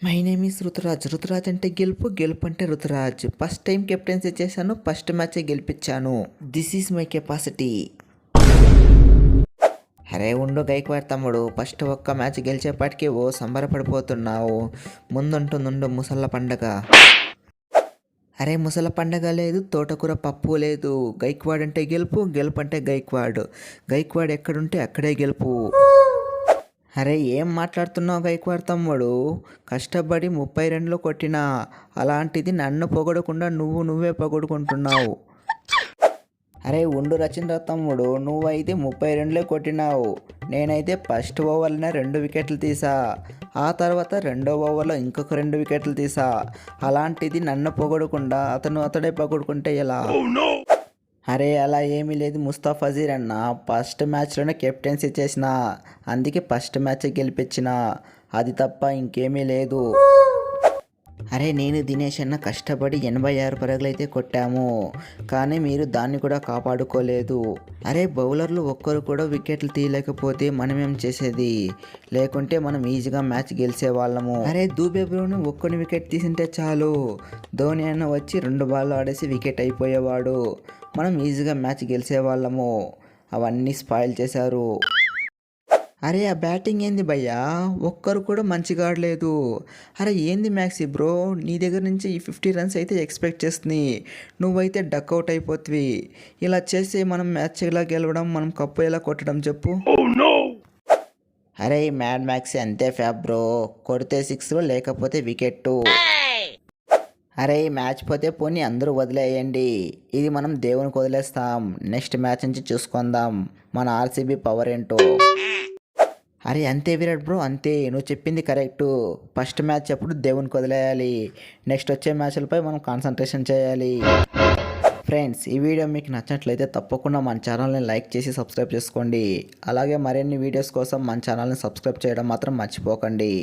My name is Ruturaj. Ruturaj అంటే గెలుపు, గెలుపు అంటే రుతురాజ్. ఫస్ట్ టైం కెప్టెన్సీ చేశాను, ఫస్ట్ మ్యాచే గెలిపించాను. This is my capacity. అరే ఉండు గైక్వాడ్ తమ్ముడు, ఫస్ట్ ఒక్క మ్యాచ్ గెలిచేపాటికి ఓ సంబరపడిపోతున్నావు. ముందుంటుందుండు ముసళ్ళ పండగ. అరే ముసల పండగ లేదు, తోటకూర పప్పు లేదు. గైక్వాడ్ అంటే గెలుపు, గెలుపు అంటే గైక్వాడ్. గైక్వాడ్ ఎక్కడుంటే అక్కడే గెలుపు. అరే ఏం మాట్లాడుతున్నావు గైక్వాడ్ తమ్ముడు? కష్టపడి 32లో కొట్టినా, అలాంటిది నన్ను పొగడకుండా నువ్వే పొగడుకుంటున్నావు. అరే ఉండు రచింద్ర తమ్ముడు, నువ్వైతే 32లే కొట్టినావు. నేనైతే ఫస్ట్ ఓవర్లోనే 2 వికెట్లు తీసా. ఆ తర్వాత రెండో ఓవర్లో ఇంకొక 2 వికెట్లు తీసా. అలాంటిది నన్ను పొగడకుండా అతడే పొగడుకుంటే ఎలా? అరే అలా ఏమీ లేదు ముస్తాఫజీర్ అన్న, ఫస్ట్ మ్యాచ్లోనే కెప్టెన్సీ చేసిన, అందుకే ఫస్ట్ మ్యాచ్ గెలిపించిన, అది తప్ప ఇంకేమీ లేదు. అరే నేను దినేష్ అన్న కష్టపడి 86 పరుగులైతే కొట్టాము, కానీ మీరు దాన్ని కూడా కాపాడుకోలేదు. అరే బౌలర్లు ఒక్కరు కూడా వికెట్లు తీయలేకపోతే మనమేం చేసేది? లేకుంటే మనం ఈజీగా మ్యాచ్ గెలిచే వాళ్ళము. అరే దూబే బ్రోని ఒక్కని వికెట్ తీసింటే చాలు, ధోని అన్న వచ్చి 2 బాల్ ఆడేసి వికెట్ అయిపోయేవాడు, మనం ఈజీగా మ్యాచ్ గెలిచే వాళ్ళము. అవన్నీ స్పాయిల్ చేశారు. అరే ఆ బ్యాటింగ్ ఏంది భయ్యా, ఒక్కరు కూడా మంచిగా ఆడలేదు. అరే ఏంది మ్యాక్సీ బ్రో, నీ దగ్గర నుంచి ఈ 50 రన్స్ అయితే ఎక్స్పెక్ట్ చేస్తుంది, నువ్వైతే డక్అవుట్ అయిపోతుంది. ఇలా చేస్తే మనం మ్యాచ్ ఎలా గెలవడం, మనం కప్పు ఎలా కొట్టడం చెప్పు. అరే మ్యాడ్ మ్యాక్సీ అంతే ఫ్యాబ్ బ్రో, కొడితే 6 లేకపోతే వికెట్టు. అరే మ్యాచ్ పోతే పోనీ అందరూ వదిలేయండి, ఇది మనం దేవునికి వదిలేస్తాం. నెక్స్ట్ మ్యాచ్ నుంచి చూసుకుందాం మన ఆర్సీబీ పవర్ ఏంటో. అరే అంతే విరాట్ బ్రో, అంతే, నువ్వు చెప్పింది కరెక్టు. ఫస్ట్ మ్యాచ్ అప్పుడు దేవునికి వదిలేయాలి, నెక్స్ట్ వచ్చే మ్యాచ్లపై మనం కాన్సన్ట్రేషన్ చేయాలి. ఫ్రెండ్స్ ఈ వీడియో మీకు నచ్చినట్లయితే తప్పకుండా మన ఛానల్ని లైక్ చేసి సబ్స్క్రైబ్ చేసుకోండి. అలాగే మరిన్ని వీడియోస్ కోసం మన ఛానల్ని సబ్స్క్రైబ్ చేయడం మాత్రం మర్చిపోకండి.